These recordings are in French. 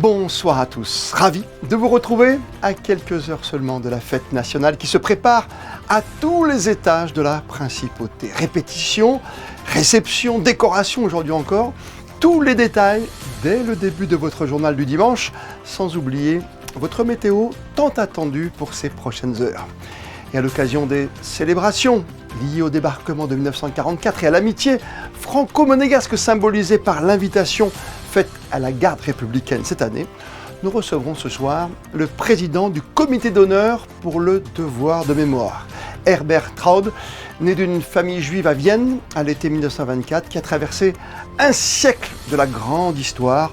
Bonsoir à tous, ravi de vous retrouver à quelques heures seulement de la fête nationale qui se prépare à tous les étages de la principauté. Répétition, réception, décoration aujourd'hui encore, tous les détails dès le début de votre journal du dimanche, sans oublier votre météo tant attendue pour ces prochaines heures. Et à l'occasion des célébrations liées au débarquement de 1944 et à l'amitié franco-monégasque symbolisée par l'invitation faite à la garde républicaine cette année, nous recevrons ce soir le président du comité d'honneur pour le devoir de mémoire, Herbert Traud, né d'une famille juive à Vienne à l'été 1924, qui a traversé un siècle de la grande histoire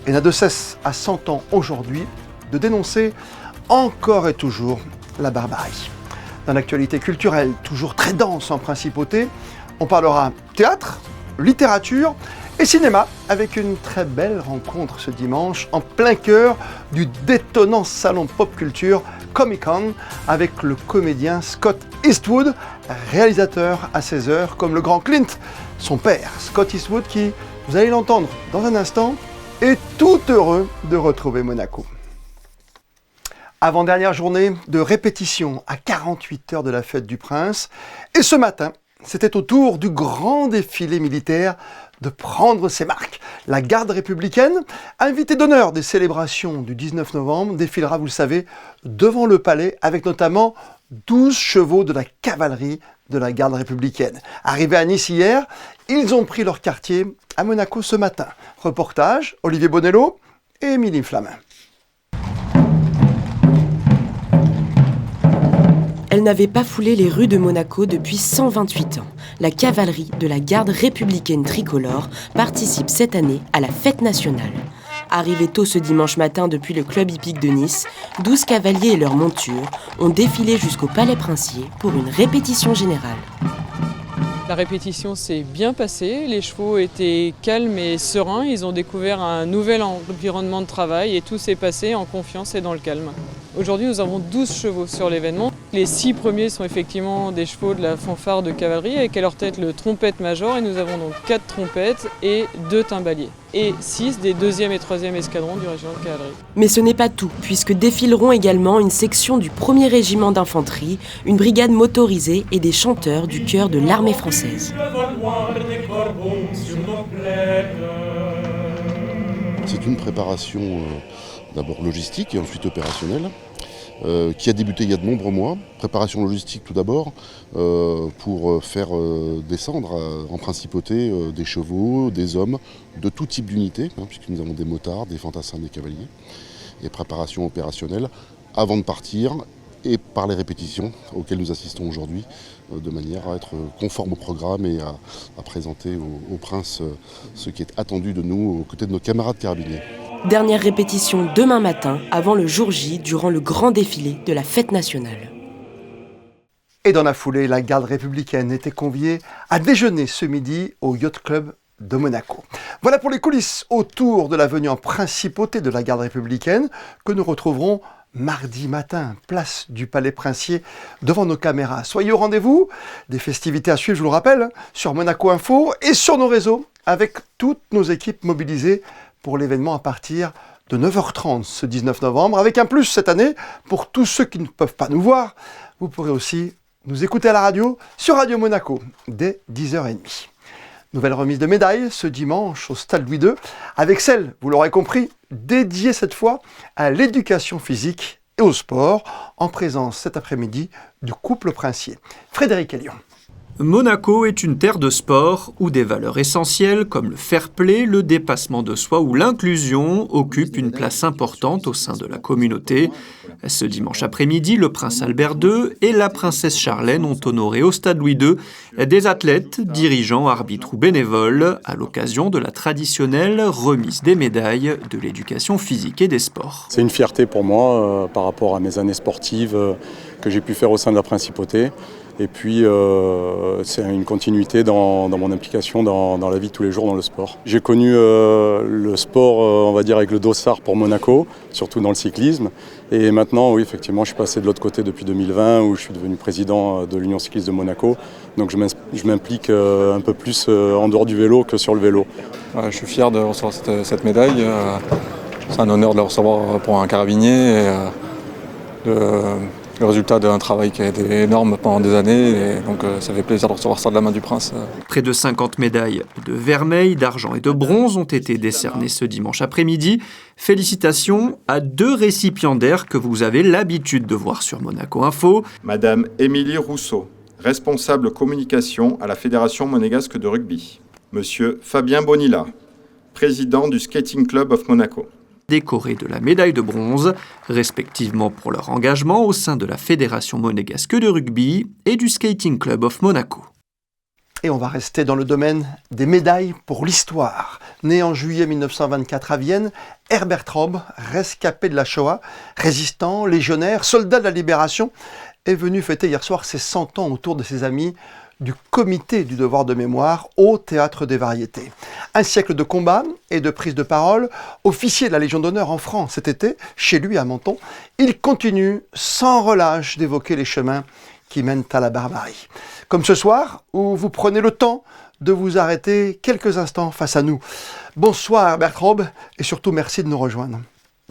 et n'a de cesse à 100 ans aujourd'hui de dénoncer encore et toujours la barbarie. Dans l'actualité culturelle, toujours très dense en principauté, on parlera théâtre, littérature et cinéma, avec une très belle rencontre ce dimanche en plein cœur du détonnant salon pop culture Comic-Con avec le comédien Scott Eastwood, réalisateur à 16h comme le grand Clint, son père. Scott Eastwood qui, vous allez l'entendre dans un instant, est tout heureux de retrouver Monaco. Avant-dernière journée de répétition à 48 heures de la fête du Prince. Et ce matin, c'était au tour du grand défilé militaire de prendre ses marques. La garde républicaine, invitée d'honneur des célébrations du 19 novembre, défilera, vous le savez, devant le palais avec notamment 12 chevaux de la cavalerie de la garde républicaine. Arrivés à Nice hier, ils ont pris leur quartier à Monaco ce matin. Reportage, Olivier Bonello et Émilie Flamin. Elle n'avait pas foulé les rues de Monaco depuis 128 ans. La cavalerie de la garde républicaine tricolore participe cette année à la fête nationale. Arrivés tôt ce dimanche matin depuis le club hippique de Nice, 12 cavaliers et leurs montures ont défilé jusqu'au Palais Princier pour une répétition générale. La répétition s'est bien passée, les chevaux étaient calmes et sereins, ils ont découvert un nouvel environnement de travail et tout s'est passé en confiance et dans le calme. Aujourd'hui, nous avons 12 chevaux sur l'événement. Les 6 premiers sont effectivement des chevaux de la fanfare de cavalerie avec à leur tête le trompette-major et nous avons donc 4 trompettes et 2 timbaliers et 6 des 2e et 3e escadrons du régiment de cavalerie. Mais ce n'est pas tout, puisque défileront également une section du 1er régiment d'infanterie, une brigade motorisée et des chanteurs du chœur de l'armée française. C'est une préparation d'abord logistique et ensuite opérationnelle, qui a débuté il y a de nombreux mois. Préparation logistique tout d'abord, pour faire descendre en principauté des chevaux, des hommes, de tout type d'unités, puisque nous avons des motards, des fantassins, des cavaliers. Et préparation opérationnelle avant de partir et par les répétitions auxquelles nous assistons aujourd'hui, de manière à être conforme au programme et à présenter au prince ce qui est attendu de nous aux côtés de nos camarades carabiniers. Dernière répétition demain matin, avant le jour J, durant le grand défilé de la fête nationale. Et dans la foulée, la garde républicaine était conviée à déjeuner ce midi au Yacht Club de Monaco. Voilà pour les coulisses autour de la venue en principauté de la garde républicaine que nous retrouverons mardi matin, place du Palais Princier, devant nos caméras. Soyez au rendez-vous, des festivités à suivre, je vous le rappelle, sur Monaco Info et sur nos réseaux, avec toutes nos équipes mobilisées pour l'événement à partir de 9h30 ce 19 novembre, avec un plus cette année, pour tous ceux qui ne peuvent pas nous voir, vous pourrez aussi nous écouter à la radio, sur Radio Monaco, dès 10h30. Nouvelle remise de médailles ce dimanche au Stade Louis II, avec celle, vous l'aurez compris, dédiée cette fois à l'éducation physique et au sport, en présence cet après-midi du couple princier. Frédéric Elion. Monaco est une terre de sport où des valeurs essentielles comme le fair-play, le dépassement de soi ou l'inclusion occupent une place importante au sein de la communauté. Ce dimanche après-midi, le prince Albert II et la princesse Charlène ont honoré au Stade Louis II des athlètes, dirigeants, arbitres ou bénévoles à l'occasion de la traditionnelle remise des médailles de l'éducation physique et des sports. C'est une fierté pour moi par rapport à mes années sportives que j'ai pu faire au sein de la principauté. Et puis, c'est une continuité dans mon implication dans la vie de tous les jours dans le sport. J'ai connu le sport, on va dire, avec le dossard pour Monaco, surtout dans le cyclisme. Et maintenant, oui, effectivement, je suis passé de l'autre côté depuis 2020, où je suis devenu président de l'Union cycliste de Monaco. Donc, je m'implique un peu plus en dehors du vélo que sur le vélo. Je suis fier de recevoir cette médaille. C'est un honneur de le recevoir pour un carabinier. Et, le résultat d'un travail qui a été énorme pendant des années. Et donc ça fait plaisir de recevoir ça de la main du prince. Près de 50 médailles de vermeil, d'argent et de bronze ont été décernées ce dimanche après-midi. Félicitations à 2 récipiendaires que vous avez l'habitude de voir sur Monaco Info. Madame Émilie Rousseau, responsable communication à la Fédération monégasque de rugby. Monsieur Fabien Bonilla, président du Skating Club of Monaco. Décorés de la médaille de bronze, respectivement pour leur engagement au sein de la Fédération monégasque de rugby et du Skating Club of Monaco. Et on va rester dans le domaine des médailles pour l'histoire. Né en juillet 1924 à Vienne, Herbert Raub, rescapé de la Shoah, résistant, légionnaire, soldat de la Libération, est venu fêter hier soir ses 100 ans autour de ses amis du comité du devoir de mémoire au Théâtre des Variétés. Un siècle de combat et de prise de parole, officier de la Légion d'honneur en France cet été, chez lui à Menton, il continue sans relâche d'évoquer les chemins qui mènent à la barbarie. Comme ce soir, où vous prenez le temps de vous arrêter quelques instants face à nous. Bonsoir Herbert Raub, et surtout merci de nous rejoindre.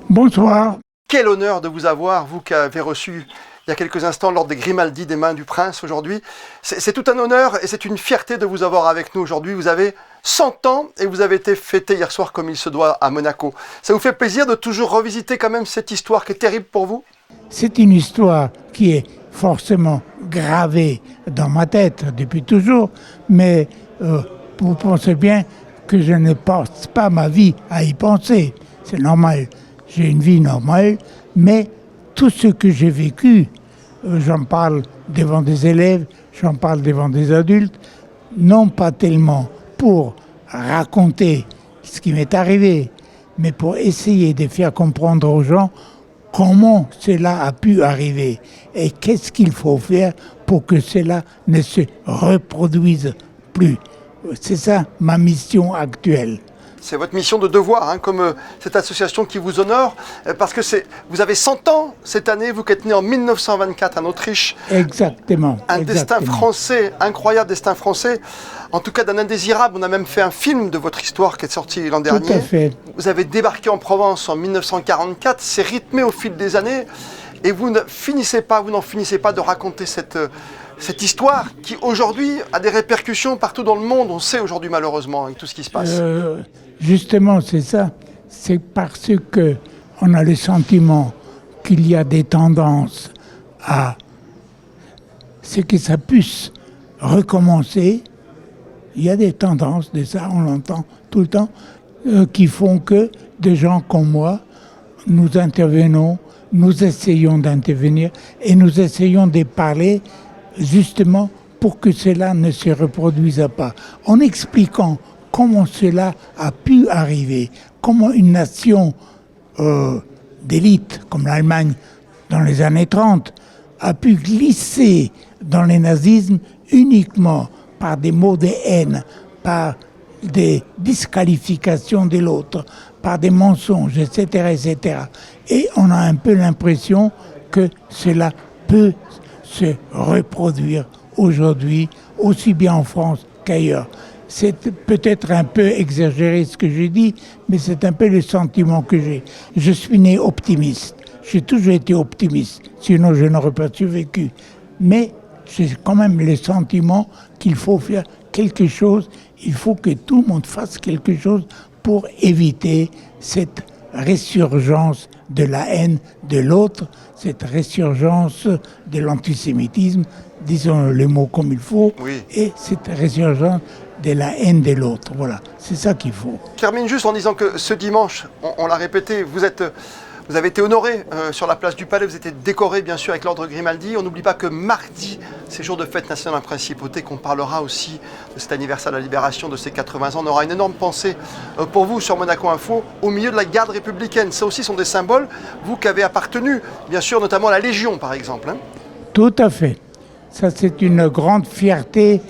Bonsoir. Quel honneur de vous avoir, vous qui avez reçu il y a quelques instants l'ordre des Grimaldi des mains du prince aujourd'hui. C'est tout un honneur et c'est une fierté de vous avoir avec nous aujourd'hui. Vous avez 100 ans et vous avez été fêté hier soir comme il se doit à Monaco. Ça vous fait plaisir de toujours revisiter quand même cette histoire qui est terrible pour vous ? C'est une histoire qui est forcément gravée dans ma tête depuis toujours, mais vous pensez bien que je ne passe pas ma vie à y penser. C'est normal, j'ai une vie normale, mais tout ce que j'ai vécu, j'en parle devant des élèves, j'en parle devant des adultes, non pas tellement pour raconter ce qui m'est arrivé, mais pour essayer de faire comprendre aux gens comment cela a pu arriver et qu'est-ce qu'il faut faire pour que cela ne se reproduise plus. C'est ça ma mission actuelle. C'est votre mission de devoir, comme cette association qui vous honore, parce que vous avez 100 ans cette année, vous qui êtes né en 1924 en Autriche. Exactement. Destin français, incroyable destin français, en tout cas d'un indésirable. On a même fait un film de votre histoire qui est sorti l'an dernier. Tout à fait. Vous avez débarqué en Provence en 1944, c'est rythmé au fil des années, et vous n'en finissez pas de raconter cette histoire qui aujourd'hui a des répercussions partout dans le monde, on sait aujourd'hui malheureusement avec tout ce qui se passe. Justement, c'est ça. C'est parce qu'on a le sentiment qu'il y a des tendances à ce que ça puisse recommencer. Il y a des tendances de ça, on l'entend tout le temps, qui font que des gens comme moi, nous intervenons, nous essayons d'intervenir et nous essayons de parler justement pour que cela ne se reproduise pas, en expliquant comment cela a pu arriver, comment une nation d'élite comme l'Allemagne dans les années 30 a pu glisser dans le nazisme uniquement par des mots de haine, par des disqualifications de l'autre, par des mensonges, etc., etc. Et on a un peu l'impression que cela peut se reproduire aujourd'hui, aussi bien en France qu'ailleurs. C'est peut-être un peu exagéré ce que je dis, mais c'est un peu le sentiment que j'ai. Je suis né optimiste. J'ai toujours été optimiste, sinon je n'aurais pas survécu. Mais j'ai quand même le sentiment qu'il faut faire quelque chose, il faut que tout le monde fasse quelque chose pour éviter cette résurgence de la haine de l'autre, cette résurgence de l'antisémitisme, disons les mots comme il faut, oui. Et cette résurgence de la haine de l'autre. Voilà, c'est ça qu'il faut. Je termine juste en disant que ce dimanche, on l'a répété, vous avez été honoré sur la place du Palais, vous avez été décoré bien sûr avec l'ordre Grimaldi. On n'oublie pas que mardi, c'est jour de fête nationale en principauté, qu'on parlera aussi de cet anniversaire de la Libération, de ses 80 ans. On aura une énorme pensée pour vous sur Monaco Info, au milieu de la garde républicaine. Ça aussi sont des symboles, vous qui avez appartenu, bien sûr, notamment à la Légion par exemple. Tout à fait. Ça c'est une grande fierté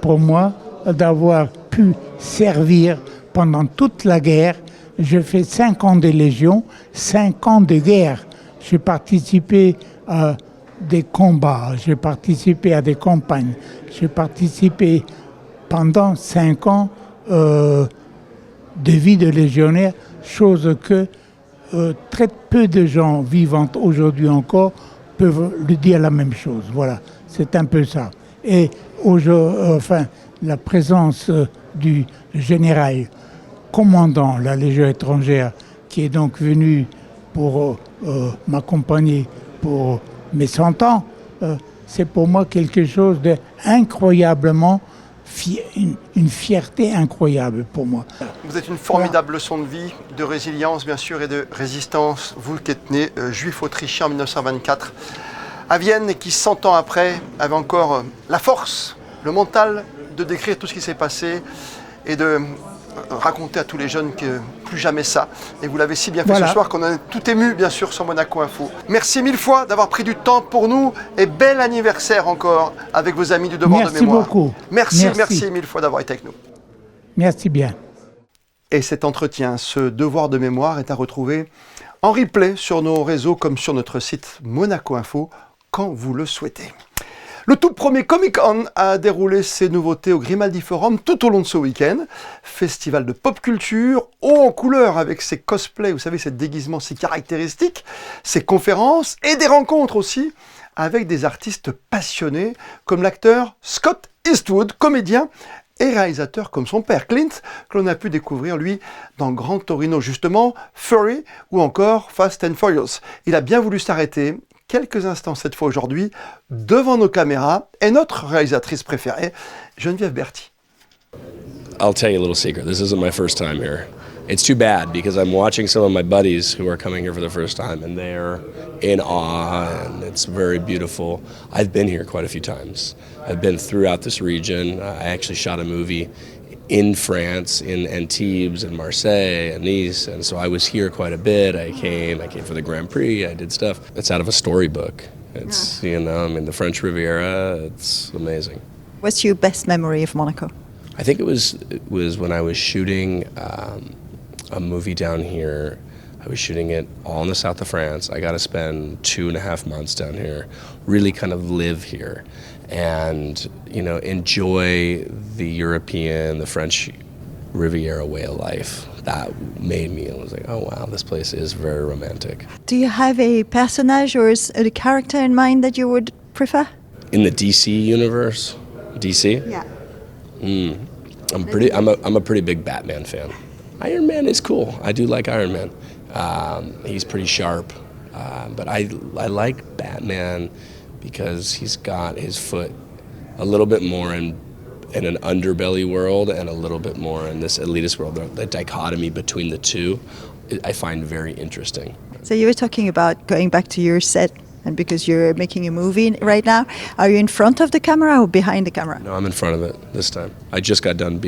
pour moi d'avoir pu servir pendant toute la guerre. J'ai fait 5 ans de Légion, 5 ans de guerre. J'ai participé à des combats, j'ai participé à des campagnes, j'ai participé pendant 5 ans de vie de légionnaire, chose que très peu de gens vivant aujourd'hui encore peuvent lui dire la même chose. Voilà, c'est un peu ça. Et la présence du général commandant la Légion étrangère, qui est donc venu pour m'accompagner pour mes 100 ans, c'est pour moi quelque chose d'incroyablement, une fierté incroyable pour moi. Vous êtes une formidable leçon de vie, de résilience bien sûr et de résistance. Vous qui êtes né juif autrichien en 1924 à Vienne et qui 100 ans après avait encore la force, le mental de décrire tout ce qui s'est passé et de raconter à tous les jeunes que plus jamais ça. Et vous l'avez si bien fait ce soir qu'on est tout ému bien sûr sur Monaco Info. Merci mille fois d'avoir pris du temps pour nous et bel anniversaire encore avec vos amis du Devoir de Mémoire. Merci beaucoup. Merci mille fois d'avoir été avec nous. Merci bien. Et cet entretien, ce Devoir de Mémoire est à retrouver en replay sur nos réseaux comme sur notre site Monaco Info quand vous le souhaitez. Le tout premier Comic-Con a déroulé ses nouveautés au Grimaldi Forum tout au long de ce week-end. Festival de pop culture, haut en couleur avec ses cosplays, vous savez, ces déguisements si caractéristiques, ses conférences et des rencontres aussi avec des artistes passionnés comme l'acteur Scott Eastwood, comédien et réalisateur comme son père Clint, que l'on a pu découvrir lui dans Grand Torino justement, Fury ou encore Fast and Furious. Il a bien voulu s'arrêter quelques instants cette fois aujourd'hui devant nos caméras et notre réalisatrice préférée, Geneviève Berti. I'll tell you a little secret. This isn't my first time here. It's too bad because I'm watching some of my buddies who are coming here for the first time and they're in awe and it's very beautiful. I've been here quite a few times. I've been throughout this region. I actually shot a movie in France, in Antibes and Marseille and Nice, and so I was here quite a bit. I came for the Grand Prix, I did stuff. It's out of a storybook. It's, the French Riviera, it's amazing. What's your best memory of Monaco? I think it was when I was shooting a movie down here. I was shooting it all in the south of France. I got to spend 2.5 months down here, really kind of live here and, enjoy the European, the French Riviera way of life. That made me, I was like, oh wow, this place is very romantic. Do you have a personage or a character in mind that you would prefer? In the DC universe? DC? Yeah. I'm a pretty big Batman fan. Iron Man is cool. I do like Iron Man. He's pretty sharp. But I like Batman because he's got his foot a little bit more in an underbelly world and a little bit more in this elitist world. The dichotomy between the two I find very interesting. So you were talking about going back to your set, and because you're making a movie right now, are you in front of the camera or behind the camera? No, I'm in front of it this time. I just got done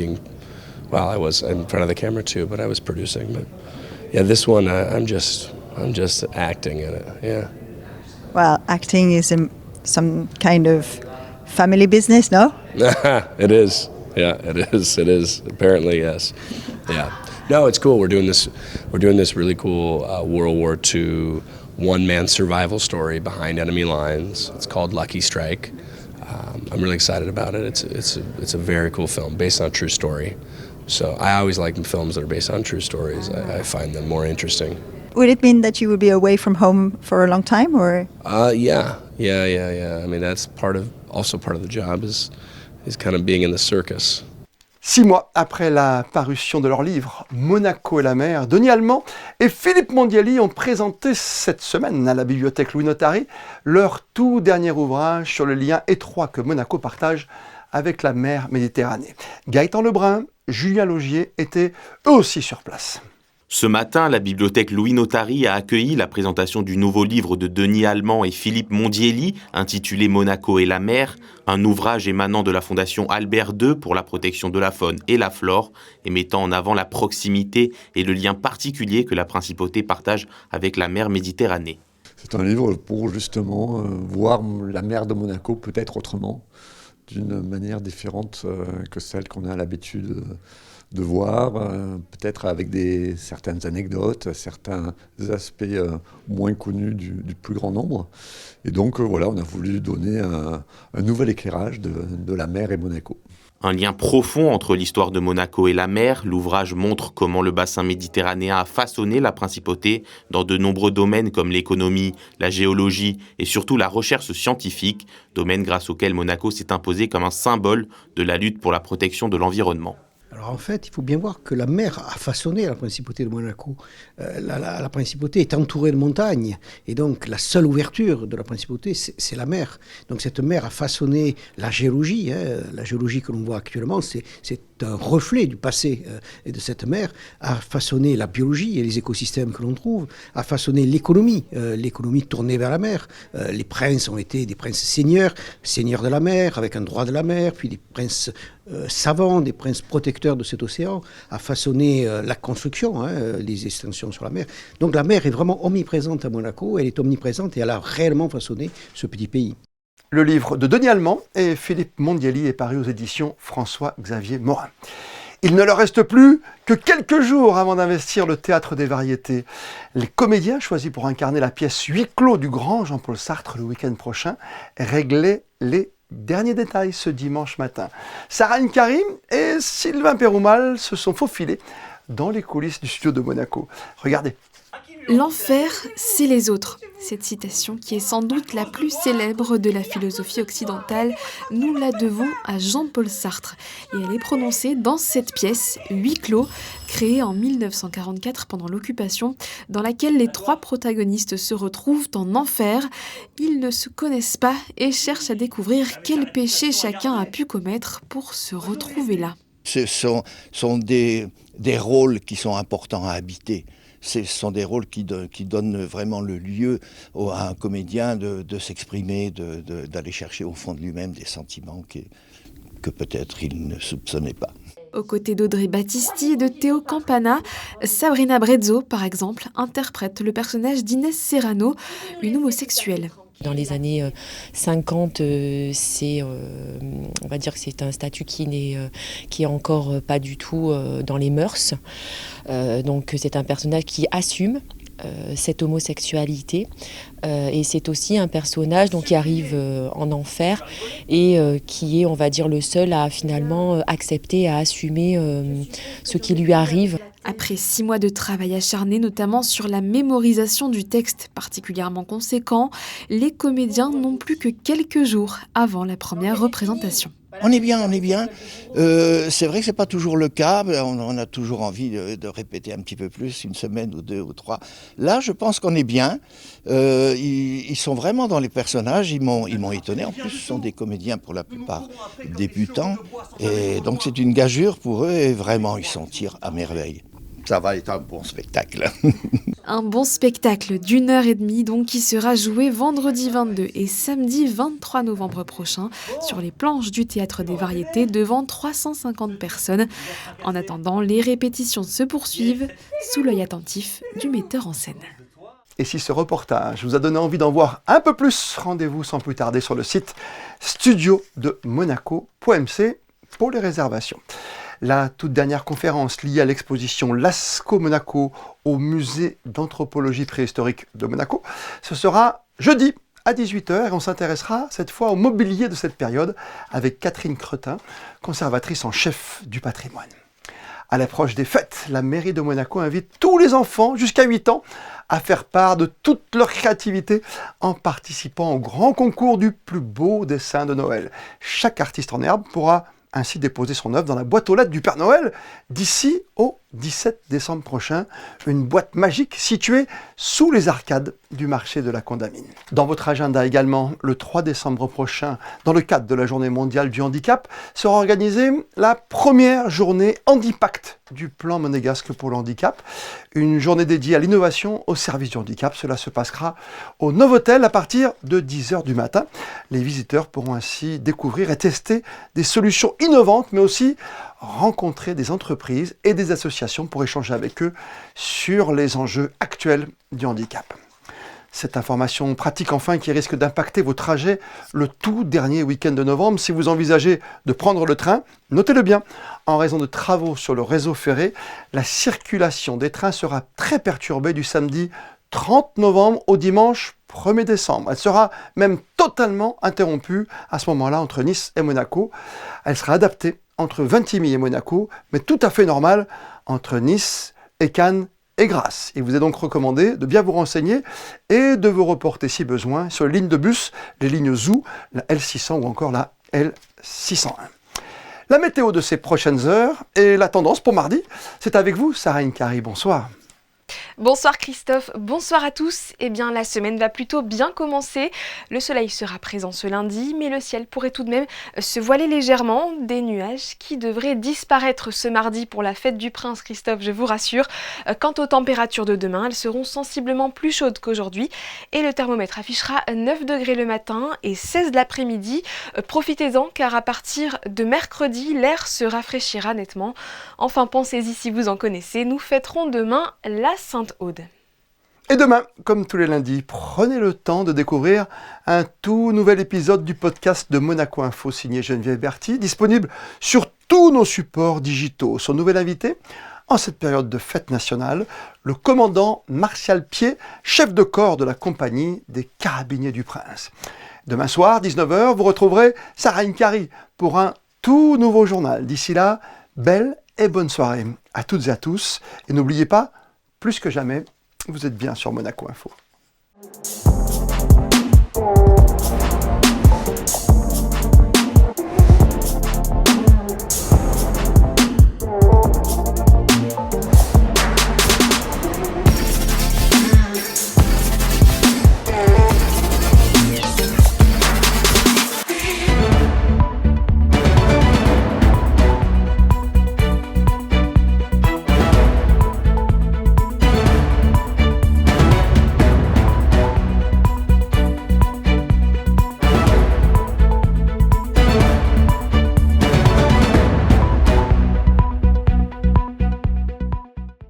I was in front of the camera too, but I was producing. But yeah, this one I'm just acting in it. Yeah. Well, acting is some kind of family business, no? It is. Yeah, it is. It is. Apparently, yes. Yeah. No, it's cool. We're doing this really cool World War II one-man survival story behind enemy lines. It's called Lucky Strike. I'm really excited about it. It's a very cool film based on a true story. So I always like films that are based on true stories. I find them more interesting. Would it mean that you would be away from home for a long time, or? Yeah. I mean, that's part of the job is kind of being in the circus. 6 mois après la parution de leur livre « Monaco et la mer », Denis Allemand et Philippe Mondiali ont présenté cette semaine à la bibliothèque Louis Notari leur tout dernier ouvrage sur le lien étroit que Monaco partage avec la mer Méditerranée. Gaëtan Lebrun, Julien Laugier étaient eux aussi sur place. Ce matin, la bibliothèque Louis Notari a accueilli la présentation du nouveau livre de Denis Allemand et Philippe Mondiali, intitulé « Monaco et la mer », un ouvrage émanant de la Fondation Albert II pour la protection de la faune et la flore, et mettant en avant la proximité et le lien particulier que la principauté partage avec la mer Méditerranée. C'est un livre pour justement voir la mer de Monaco peut-être autrement, d'une manière différente que celle qu'on a l'habitude de voir, peut-être avec certaines anecdotes, certains aspects moins connus du plus grand nombre. Et donc voilà, on a voulu donner un nouvel éclairage de la mer et Monaco. Un lien profond entre l'histoire de Monaco et la mer, l'ouvrage montre comment le bassin méditerranéen a façonné la principauté dans de nombreux domaines comme l'économie, la géologie et surtout la recherche scientifique, domaine grâce auquel Monaco s'est imposé comme un symbole de la lutte pour la protection de l'environnement. Alors en fait, il faut bien voir que la mer a façonné la principauté de Monaco. La principauté est entourée de montagnes, et donc la seule ouverture de la principauté, c'est la mer. Donc cette mer a façonné la géologie. La géologie que l'on voit actuellement, c'est un reflet du passé et de cette mer, a façonné la biologie et les écosystèmes que l'on trouve, a façonné l'économie tournée vers la mer. Les princes ont été des princes seigneurs de la mer, avec un droit de la mer, puis des princes savants, des princes protecteurs de cet océan, a façonné la construction, les extensions sur la mer. Donc la mer est vraiment omniprésente à Monaco, elle est omniprésente et elle a réellement façonné ce petit pays. Le livre de Denis Allemand et Philippe Mondielli est paru aux éditions François-Xavier Morin. Il ne leur reste plus que quelques jours avant d'investir le Théâtre des Variétés. Les comédiens choisis pour incarner la pièce Huis clos du grand Jean-Paul Sartre le week-end prochain réglaient les derniers détails ce dimanche matin. Sarah Karim et Sylvain Péroumal se sont faufilés dans les coulisses du studio de Monaco. Regardez. L'enfer, c'est les autres. Cette citation, qui est sans doute la plus célèbre de la philosophie occidentale, nous la devons à Jean-Paul Sartre. Et elle est prononcée dans cette pièce, Huis clos, créée en 1944 pendant l'occupation, dans laquelle les trois protagonistes se retrouvent en enfer. Ils ne se connaissent pas et cherchent à découvrir quel péché chacun a pu commettre pour se retrouver là. Ce sont des rôles qui sont importants à habiter. Ce sont des rôles qui donnent vraiment le lieu à un comédien de s'exprimer, d'aller chercher au fond de lui-même des sentiments que peut-être il ne soupçonnait pas. Aux côtés d'Audrey Battisti et de Théo Campana, Sabrina Brezzo, par exemple, interprète le personnage d'Inès Serrano, une homosexuelle. Dans les années 50, on va dire que c'est un statut qui est encore pas du tout dans les mœurs. Donc c'est un personnage qui assume cette homosexualité et c'est aussi un personnage qui arrive en enfer et qui est, on va dire, le seul à finalement accepter, à assumer ce qui lui arrive. Après 6 mois de travail acharné, notamment sur la mémorisation du texte particulièrement conséquent, les comédiens n'ont plus que quelques jours avant la première représentation. On est bien. C'est vrai que c'est pas toujours le cas. On a toujours envie de répéter un petit peu plus, une semaine ou 2 ou 3. Là, je pense qu'on est bien. Ils sont vraiment dans les personnages. Ils m'ont étonné. En plus, ce sont des comédiens pour la plupart débutants. Et donc, c'est une gageure pour eux. Et vraiment, ils s'en tirent à merveille. Ça va être un bon spectacle. Un bon spectacle d'1h30 donc qui sera joué vendredi 22 et samedi 23 novembre prochain sur les planches du Théâtre des Variétés devant 350 personnes. En attendant, les répétitions se poursuivent sous l'œil attentif du metteur en scène. Et si ce reportage vous a donné envie d'en voir un peu plus, rendez-vous sans plus tarder sur le site studiodemonaco.mc pour les réservations. La toute dernière conférence liée à l'exposition Lascaux Monaco au musée d'anthropologie préhistorique de Monaco, ce sera jeudi à 18h et on s'intéressera cette fois au mobilier de cette période avec Catherine Cretin, conservatrice en chef du patrimoine. À l'approche des fêtes, la mairie de Monaco invite tous les enfants jusqu'à 8 ans à faire part de toute leur créativité en participant au grand concours du plus beau dessin de Noël. Chaque artiste en herbe pourra ainsi déposer son œuvre dans la boîte aux lettres du Père Noël d'ici au 17 décembre prochain, une boîte magique située sous les arcades du marché de la Condamine. Dans votre agenda également, le 3 décembre prochain, dans le cadre de la Journée mondiale du handicap, sera organisée la première journée Handipact du plan monégasque pour le handicap, une journée dédiée à l'innovation au service du handicap. Cela se passera au Novotel à partir de 10h du matin. Les visiteurs pourront ainsi découvrir et tester des solutions innovantes, mais aussi rencontrer des entreprises et des associations pour échanger avec eux sur les enjeux actuels du handicap. Cette information pratique enfin qui risque d'impacter vos trajets le tout dernier week-end de novembre. Si vous envisagez de prendre le train, notez-le bien. En raison de travaux sur le réseau ferré, la circulation des trains sera très perturbée du samedi 30 novembre au dimanche 1er décembre. Elle sera même totalement interrompue à ce moment-là entre Nice et Monaco. Elle sera adaptée entre Vintimille et Monaco, mais tout à fait normale entre Nice et Cannes et Grasse. Il vous est donc recommandé de bien vous renseigner et de vous reporter si besoin sur les lignes de bus, les lignes ZOO, la L600 ou encore la L601. La météo de ces prochaines heures et la tendance pour mardi, c'est avec vous, Sarah Nkari. Bonsoir. Bonsoir Christophe, bonsoir à tous. Eh bien, la semaine va plutôt bien commencer. Le soleil sera présent ce lundi, mais le ciel pourrait tout de même se voiler légèrement. Des nuages qui devraient disparaître ce mardi pour la fête du Prince, Christophe, je vous rassure. Quant aux températures de demain, elles seront sensiblement plus chaudes qu'aujourd'hui. Et le thermomètre affichera 9 degrés le matin et 16 l'après-midi. Profitez-en, car à partir de mercredi, l'air se rafraîchira nettement. Enfin, pensez-y si vous en connaissez. Nous fêterons demain la Sainte-Aude. Et demain, comme tous les lundis, prenez le temps de découvrir un tout nouvel épisode du podcast de Monaco Info signé Geneviève Berthy, disponible sur tous nos supports digitaux. Son nouvel invité, en cette période de fête nationale, le commandant Martial Pied, chef de corps de la compagnie des Carabiniers du Prince. Demain soir, 19h, vous retrouverez Sarah Nkari pour un tout nouveau journal. D'ici là, belle et bonne soirée à toutes et à tous. Et n'oubliez pas, plus que jamais, vous êtes bien sur Monaco Info.